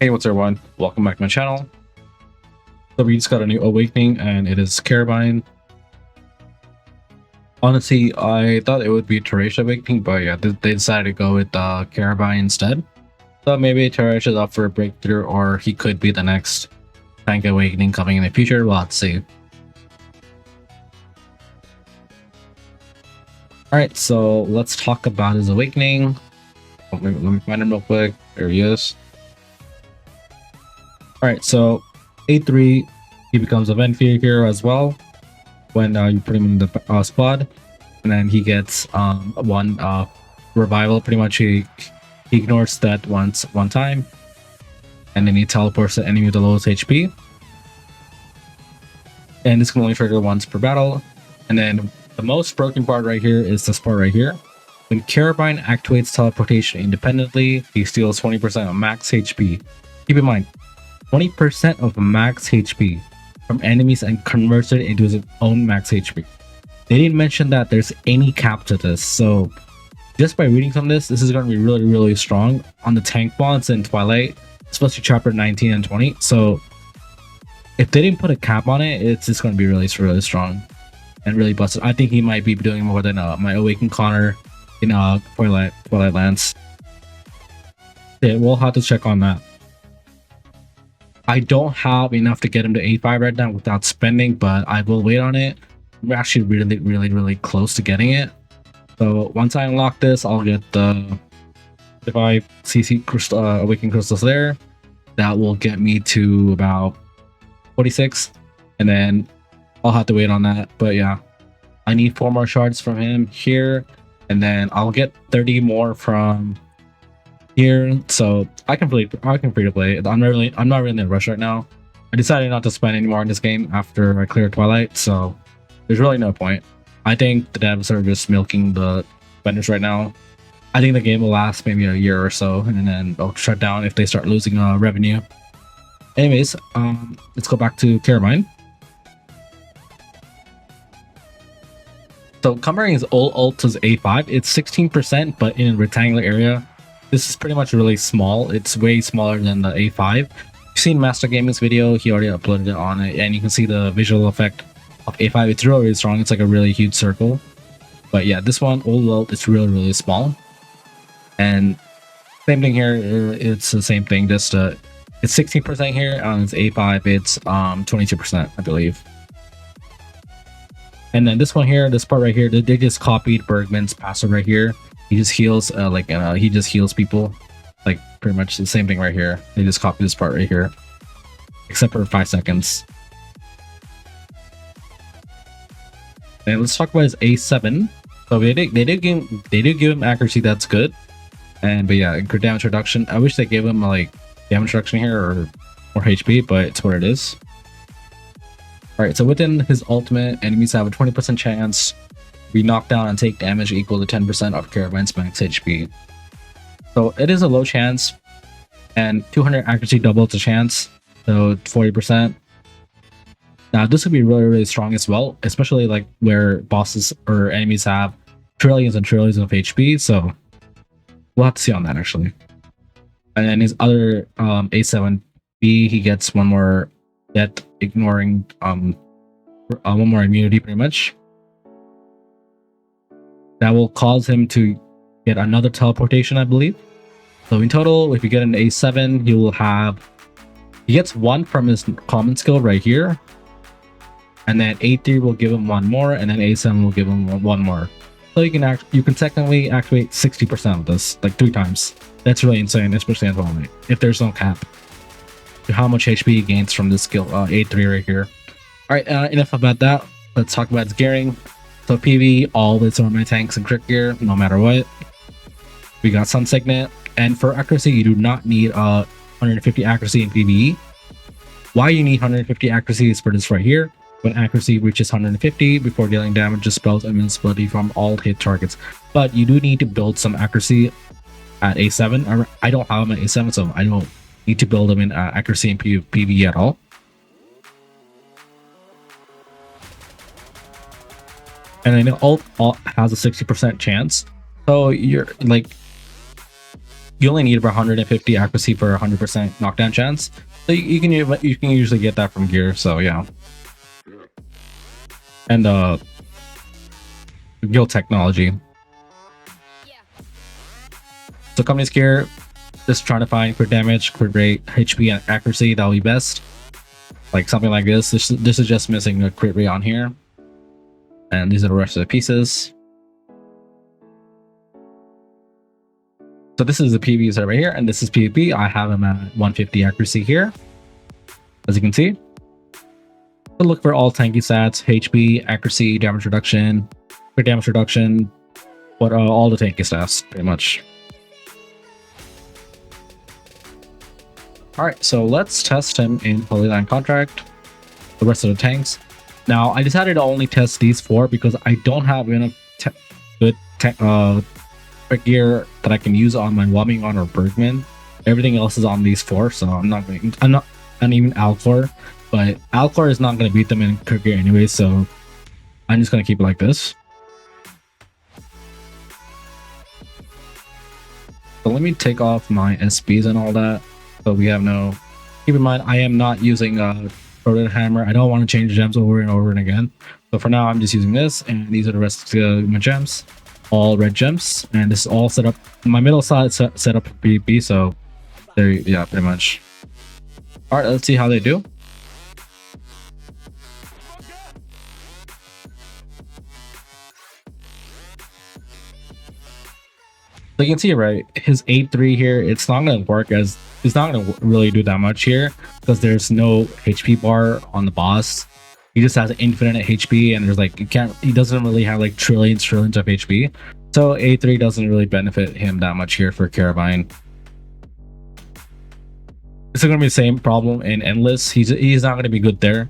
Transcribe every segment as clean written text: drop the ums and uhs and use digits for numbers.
Hey, what's up, everyone? Welcome back to my channel. So we just got a new awakening, and it is Carabyne. Honestly, I thought it would be Teresia awakening, but yeah, they decided to go with Carabyne instead. So maybe Teresia is up for a breakthrough, or he could be the next tank awakening coming in the future. We'll have to see. Alright, so let's talk about his awakening. Let me find him real quick. There he is. Alright, so A3, he becomes a Ventfear hero as well when you put him in the squad, and then he gets one revival. Pretty much he ignores that one time, and then he teleports the enemy with the lowest HP, and this can only trigger once per battle. And then the most broken part right here is this part right here. When Carabyne activates teleportation independently, he steals 20% of max HP. Keep in mind, 20% of max HP from enemies and converts it into his own max HP. They didn't mention that there's any cap to this, so just by reading from this is going to be really strong on the tank bonds in Twilight, especially chapter 19 and 20. So if they didn't put a cap on it, it's just going to be really strong and really busted. I think he might be doing more than my Awakened Connor in Twilight Lands. Yeah, we'll have to check on that. I don't have enough to get him to A5 right now without spending, but I will wait on it. We're actually really close to getting it. So once I unlock this, I'll get the 5 CC crystal, Awakened Crystals there. That will get me to about 46, and then I'll have to wait on that. But yeah, I need 4 more shards from him here, and then I'll get 30 more from here, so I can free to play. I'm not really in a rush right now. I decided not to spend any more in this game after I cleared Twilight, so there's really no point. I think the devs are just milking the vendors right now. I think the game will last maybe a year or so, and then they'll shut down if they start losing revenue. Anyways, let's go back to Carabyne. So comparing his old ult to his A5, it's 16%, but in a rectangular area. This is pretty much really small. It's way smaller than the A5. You've seen Master Gaming's video, he already uploaded it on it, and you can see the visual effect of A5. It's really strong. It's like a really huge circle. But yeah, this one, old ult, it's really small. And same thing here, it's the same thing, just it's 16% here. On its A5, it's 22%, I believe. And then this one here, this part right here, they just copied Bergman's passive right here. He just heals, he just heals people, like pretty much the same thing right here. They just copy this part right here, except for 5 seconds. And let's talk about his A7. So they did give him accuracy that's good, but yeah, crit damage reduction. I wish they gave him like damage reduction here or more HP, but it's what it is. All right, so within his ultimate, enemies have a 20% chance we knock down and take damage equal to 10% of Carabyne's max HP. So it is a low chance, and 200 accuracy doubles the chance, so 40%. Now this would be really strong as well, especially like where bosses or enemies have trillions and trillions of HP. So we'll have to see on that actually. And then his other A7B, he gets one more death ignoring one more immunity pretty much. That will cause him to get another teleportation, I believe. So in total, if you get an A7, he gets 1 from his common skill right here, and then A3 will give him 1 more, and then A7 will give him 1 more. So you can technically activate 60% of this, like 3 times. That's really insane, especially at Twilight, if there's no cap to how much HP he gains from this skill, A3 right here. All right, enough about that. Let's talk about his gearing. So PV, always on my tanks and crit gear, no matter what. We got Sun Signet, and for accuracy, you do not need 150 accuracy in PvE. Why you need 150 accuracy is for this right here. When accuracy reaches 150 before dealing damage, dispels invincibility from all hit targets. But you do need to build some accuracy at A7. I don't have him at A7, so I don't need to build him in accuracy in PvE at all. And then ult has a 60% chance. So you're like, you only need about 150 accuracy for 100% knockdown chance. So you can usually get that from gear. So yeah, and guild technology. So company's gear, just trying to find crit damage, crit rate, HP, and accuracy. That'll be best. Like something like this. This is just missing a crit rate on here, and these are the rest of the pieces. So this is the PvP server here, and this is PvP. I have him at 150 accuracy here, as you can see. So look for all tanky stats: HP, accuracy, damage reduction, crit damage reduction, all the tanky stats, pretty much. All right, so let's test him in Holy Land Contract. The rest of the tanks. Now, I decided to only test these 4 because I don't have enough good gear that I can use on my Wobbingon or Bergman. Everything else is on these 4, so I'm not even Alcor, but Alcor is not going to beat them in crit gear anyway, so I'm just going to keep it like this. So let me take off my SBs and all that, so we have no. Keep in mind, I am not using Proto Hammer. I don't want to change gems over and over and again. So for now, I'm just using this, and these are the rest of my gems. All red gems, and this is all set up. My middle side set up for PvP, so there, yeah, pretty much. All right, let's see how they do. So you can see, right, his 8-3 here, it's not going to work as it's not going to really do that much here because there's no HP bar on the boss. He just has infinite HP, and there's like he doesn't really have like trillions of HP. So A3 doesn't really benefit him that much here for Carabyne. It's going to be the same problem in Endless. He's not going to be good there.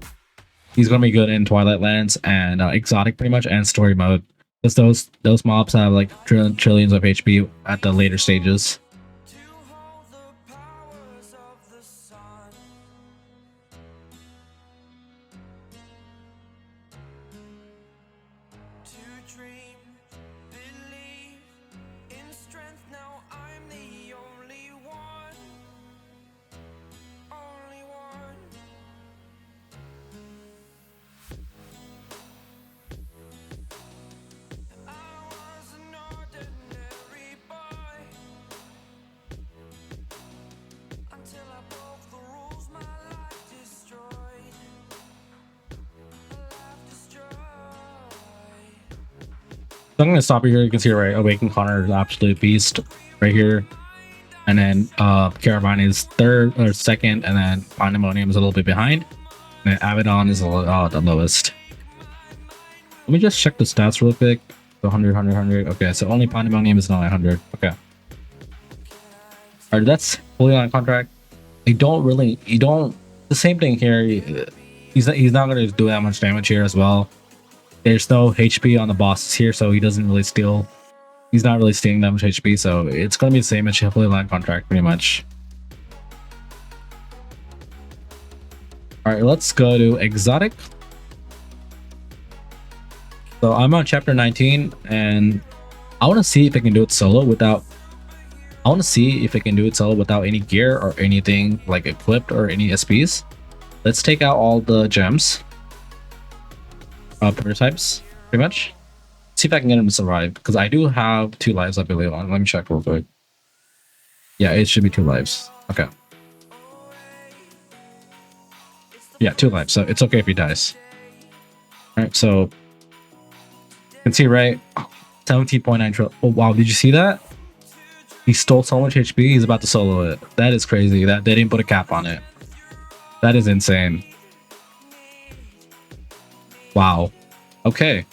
He's going to be good in Twilight Lands and Exotic pretty much, and Story Mode. Because those mobs have like trillions of HP at the later stages. So I'm going to stop you here. You can see right, Awakened Connor is absolute beast right here. And then Carabyne is third or second, and then Pandemonium is a little bit behind. And then Abaddon is the lowest. Let me just check the stats real quick. So 100, 100, 100. Okay, so only Pandemonium is not 100. Okay. Alright, that's Holy Land Contract. The same thing here. He's not going to do that much damage here as well. There's no HP on the bosses here, so he doesn't really steal. He's not really stealing that much HP, so it's going to be the same as Holy Land Contract pretty much. Alright, let's go to Exotic. So I'm on chapter 19, and I want to see if I can do it solo without. I want to see if I can do it solo without any gear or anything like equipped or any SPs. Let's take out all the gems. Prototypes, pretty much. See if I can get him to survive, because I do have 2 lives, I believe. Let me check real quick. Yeah, it should be 2 lives. Okay. Yeah, 2 lives, so it's okay if he dies. Alright, so you can see, right? 17.9 trillion. Oh wow, did you see that? He stole so much HP, he's about to solo it. That is crazy. That they didn't put a cap on it. That is insane. Wow. Okay.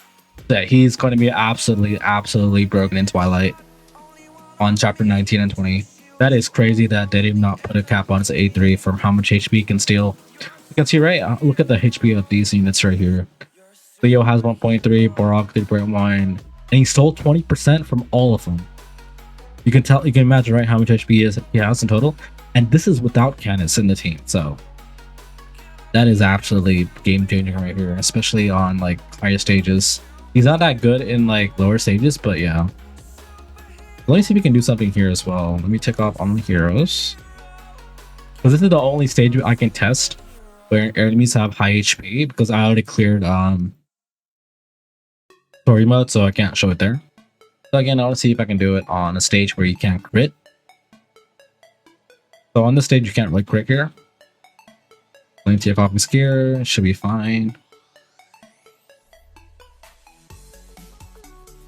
Yeah, he's going to be absolutely broken in Twilight on chapter 19 and 20. That is crazy that they did not put a cap on his A3 from how much HP he can steal. You can see, right? Look at the HP of these units right here. Leo has 1.3, Borog 3.1, and he stole 20% from all of them. You can imagine, right, how much HP he has in total. And this is without Canis in the team, so that is absolutely game changing right here, especially on like higher stages. He's not that good in like lower stages, but yeah. Let me see if we can do something here as well. Let me take off on the heroes. Because this is the only stage I can test where enemies have high HP, because I already cleared story mode, so I can't show it there. So again, I want to see if I can do it on a stage where you can't crit. So on this stage, you can't really crit here. Let me take off his gear, should be fine.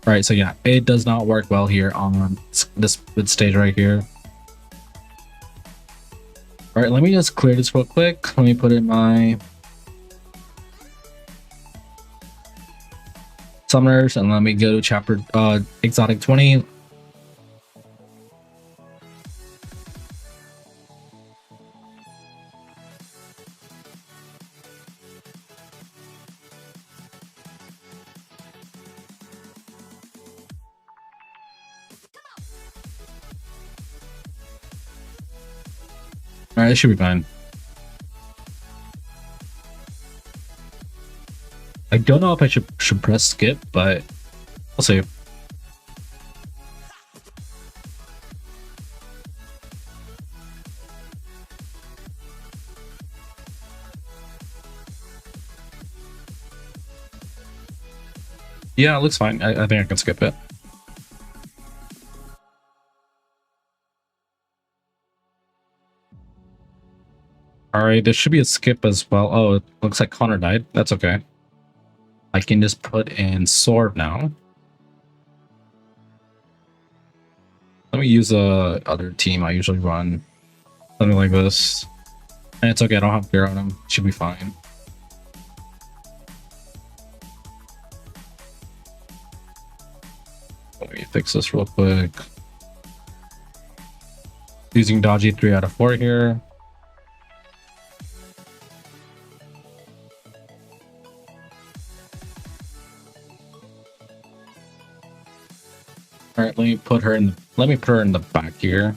Alright, so yeah, it does not work well here on this stage right here. Alright, let me just clear this real quick. Let me put in my summoners and let me go to chapter exotic 20. Alright, it should be fine. I don't know if I should press skip, but we'll see. Yeah, it looks fine. I think I can skip it. Alright, there should be a skip as well. Oh, it looks like Connor died. That's okay. I can just put in sword now. Let me use a other team I usually run. Something like this. And it's okay, I don't have fear on him. Should be fine. Let me fix this real quick. Using dodgy 3 out of 4 here. All right, let me put her in the back here.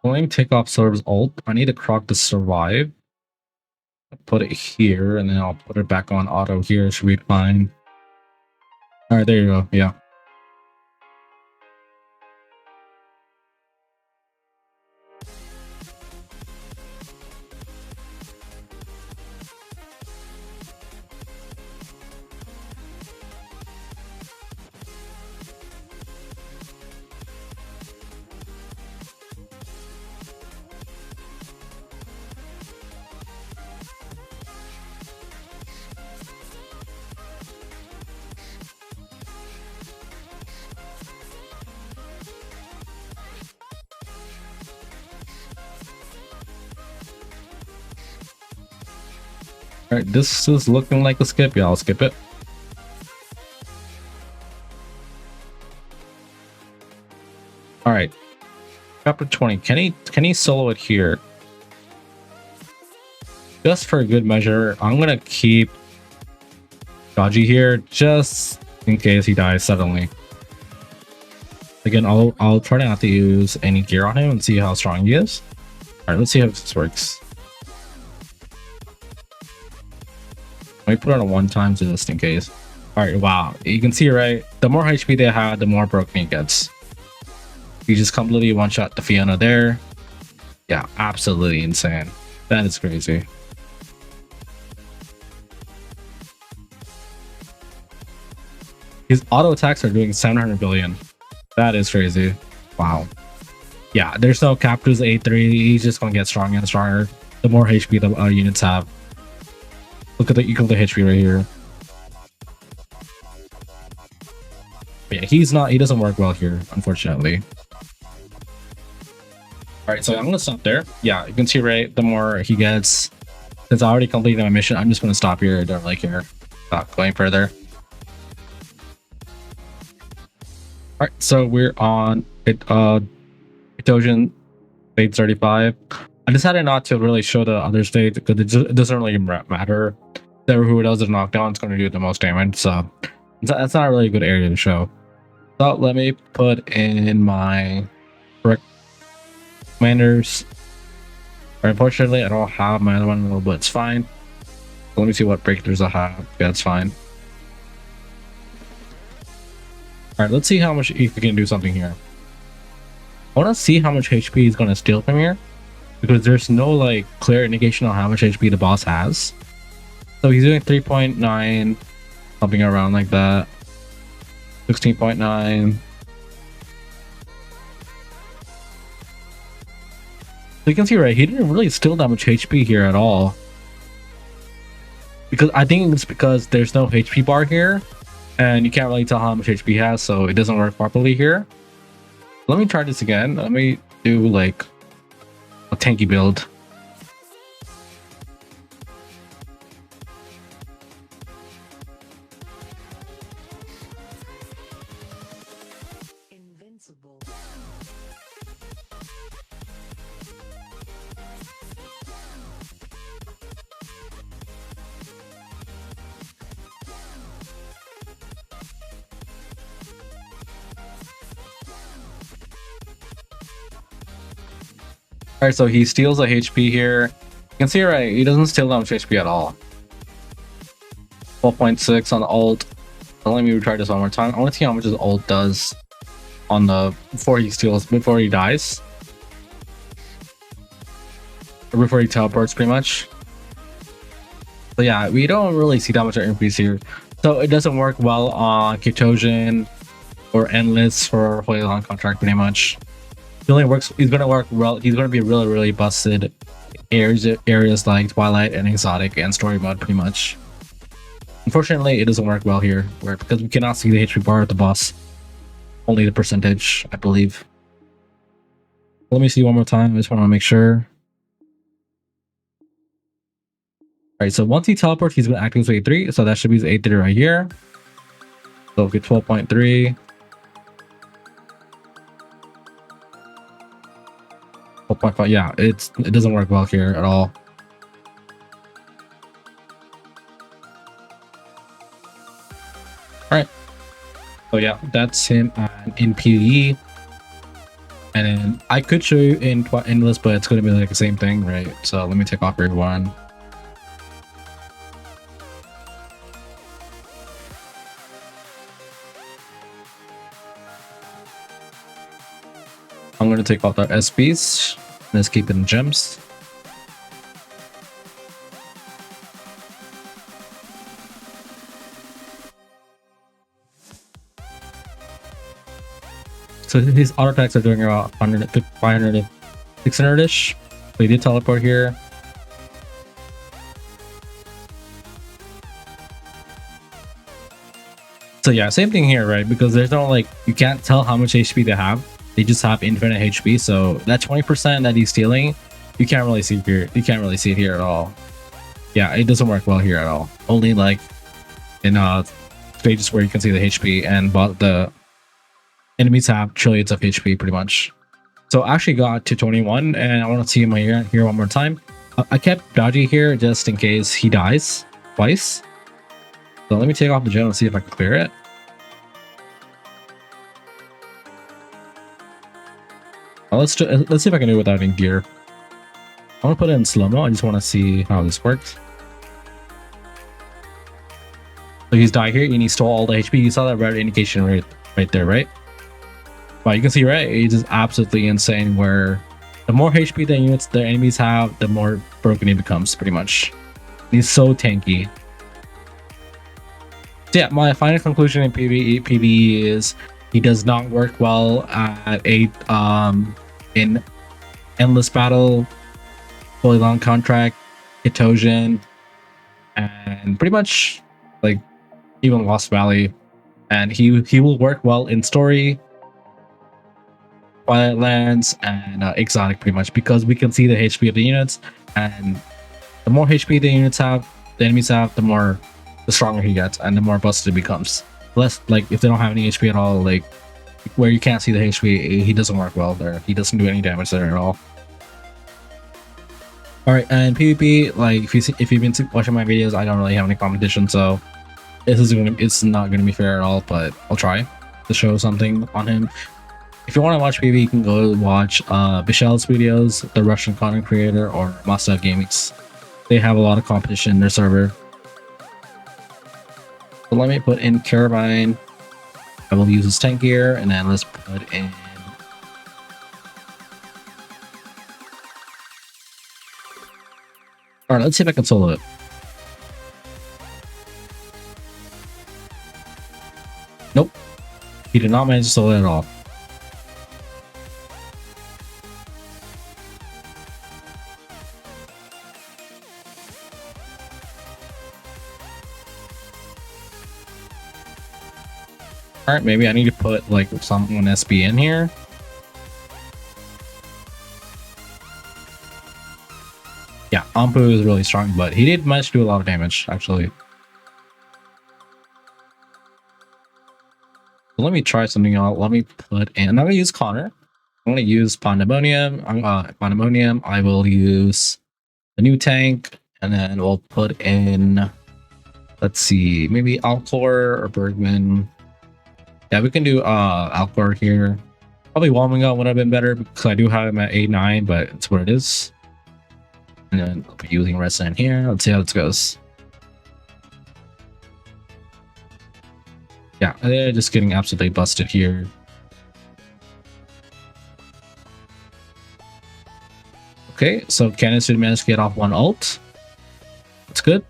Going to take off Silver's ult. I need a Croc to survive. Put it here, and then I'll put it back on auto here. Should be fine. All right, there you go. Yeah. All right, this is looking like a skip. Yeah, I'll skip it. All right, chapter 20. Can he solo it here? Just for good measure, I'm gonna keep Dodgy here just in case he dies suddenly. Again, I'll try not to use any gear on him and see how strong he is. All right, let's see how this works. Let me put on a 1 time just in case. All right, wow, you can see right. The more HP they have, the more broken he gets. You just completely one-shot the Fiona there. Yeah, absolutely insane. That is crazy. His auto attacks are doing 700 billion. That is crazy. Wow. Yeah, there's no cap to his A3. He's just gonna get stronger and stronger the more HP the units have. Look at the HP right here. But yeah, he doesn't work well here, unfortunately. Alright, so I'm gonna stop there. Yeah, you can see right, the more he gets, since I already completed my mission, I'm just gonna stop here. I don't really care. Not going further. All right, so we're on Ketosian stage 35. I decided not to really show the other stage because it doesn't really matter. Who does the knockdown is going to do the most damage, so that's not really a good area to show. So let me put in my correct commanders. Unfortunately, I don't have my other one, but it's fine. Let me see what breakthroughs I have. Yeah, it's fine. All right, let's see how much if we can do something here. I want to see how much HP he's going to steal from here, because there's no like clear indication on how much HP the boss has. So he's doing 3.9, something around like that. 16.9. So you can see, right, he didn't really steal that much HP here at all. Because I think it's because there's no HP bar here, and you can't really tell how much HP he has, so it doesn't work properly here. Let me try this again. Let me do like a tanky build. Alright, so he steals a HP here. You can see, right, he doesn't steal that much HP at all. 12.6 on the ult. So let me retry this one more time. I want to see how much his ult does on the before he dies. Or before he teleports, pretty much. So yeah, we don't really see that much of increase here. So it doesn't work well on Ketosian or Endless for Holy Long Contract, pretty much. He only works. He's gonna work well. He's gonna be really busted areas like Twilight and Exotic and Story Mode, pretty much. Unfortunately, it doesn't work well here, because we cannot see the HP bar at the boss. Only the percentage, I believe. Let me see one more time. I just want to make sure. Alright, so once he teleports, he's gonna activate his 8-3, so that should be his 8-3 right here. So get 12.3. 12.5. Yeah, it doesn't work well here at all. Alright. So yeah, that's him in PvE. And then I could show you in Endless, but it's gonna be like the same thing, right? So let me take off everyone. I'm going to take off the SPs. Let's keep it in gems. So his auto attacks are doing about 100, 500, 600-ish. So he did teleport here. So yeah, same thing here, right? Because there's no like, you can't tell how much HP they have. They just have infinite HP, so that 20% that he's stealing, you can't really see here. You can't really see it here at all. Yeah, it doesn't work well here at all. Only like in stages where you can see the HP, and but the enemies have trillions of HP pretty much. So I actually got to 21, and I want to see him here one more time. I kept dodgy here just in case he dies twice. So let me take off the gem and see if I can clear it. Let's see if I can do it without any gear. I want to put it in slow-mo. I just want to see how this works. So he's died here and he stole all the HP. You saw that red indication right there, right? Well, you can see, right? It's just absolutely insane where the more HP the enemies have, the more broken he becomes, pretty much. He's so tanky. So yeah, my final conclusion in PvE is he does not work well at in Endless Battle, Fully Long Contract, Ketosian, and pretty much like even Lost Valley. And he will work well in Story, Twilight Lands, and Exotic, pretty much, because we can see the HP of the units, and the more HP the units have, the enemies have, the more the stronger he gets and the more busted he becomes. Less like if they don't have any HP at all, like where you can't see the HP, he doesn't work well there. He doesn't do any damage there at all. Alright, and PvP, like if you've been watching my videos, I don't really have any competition, so it's not gonna be fair at all, but I'll try to show something on him. If you want to watch PvP, you can go watch Bishel's videos, the Russian content creator, or Master Gaming's. They have a lot of competition in their server. So let me put in Carabyne. I will use his tank gear, and then let's put in. Alright, let's see if I can solo it. Nope. He did not manage to solo it at all. Alright, maybe I need to put like someone SB in here. Yeah, Ampu is really strong, but he did manage to do a lot of damage, actually. So let me try something out. Let me put in. I'm not gonna use Connor. I'm gonna use Pandemonium. Pandemonium. I will use the new tank, and then we'll put in. Let's see, maybe Alcor or Bergman. Yeah, we can do Alcor here. Probably Warming Up would have been better because I do have him at 8-9, but it's what it is. And then I'll be using Resident here. Let's see how this goes. Yeah, they're just getting absolutely busted here. Okay, so Cannon should manage to get off one ult. That's good.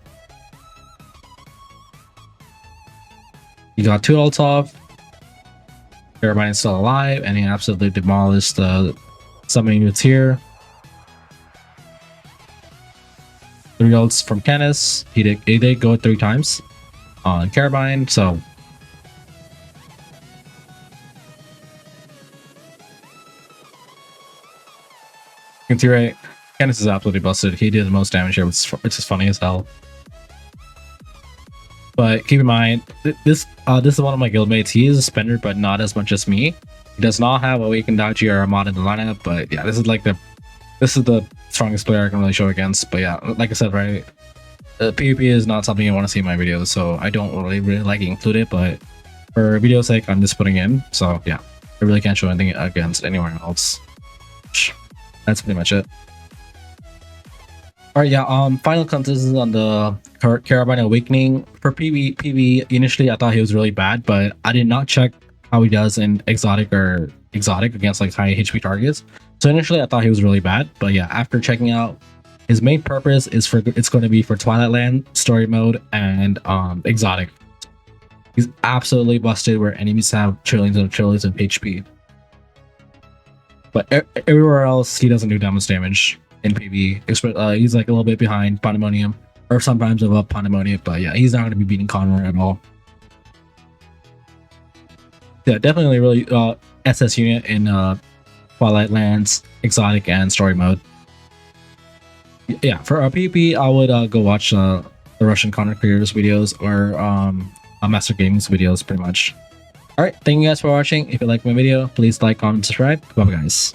He got 2 ults off. Carabyne is still alive, and he absolutely demolished the summoning units here. 3 ults from Canis. He did go 3 times on Carabyne, so you can see right, Canis is absolutely busted. He did the most damage here, which is funny as hell. But keep in mind, this is one of my guildmates. He is a spender, but not as much as me. He does not have Awakened Dachi or a mod in the lineup, but yeah, this is the strongest player I can really show against. But yeah, like I said, right, PvP is not something you want to see in my videos, so I don't really like to include it. But for video's sake, I'm just putting in. So yeah, I really can't show anything against anywhere else. That's pretty much it. Alright, yeah, final consensus on the Carabyne Awakening. For PV, initially I thought he was really bad, but I did not check how he does in exotic against like high HP targets. So initially I thought he was really bad, but yeah, after checking out, his main purpose is it's going to be for Twilight Land, story mode, and exotic. He's absolutely busted where enemies have trillions of HP. But everywhere else, he doesn't do that much damage in PvE. He's like a little bit behind Pandemonium, or sometimes above Pandemonium, but yeah, he's not going to be beating Connor at all. Yeah, definitely really SS unit in Twilight Lands, exotic, and story mode. Yeah, for PvP, I would go watch the Russian content creators videos or Master Gaming's videos, pretty much. Alright, thank you guys for watching. If you like my video, please like, comment, subscribe. Bye guys.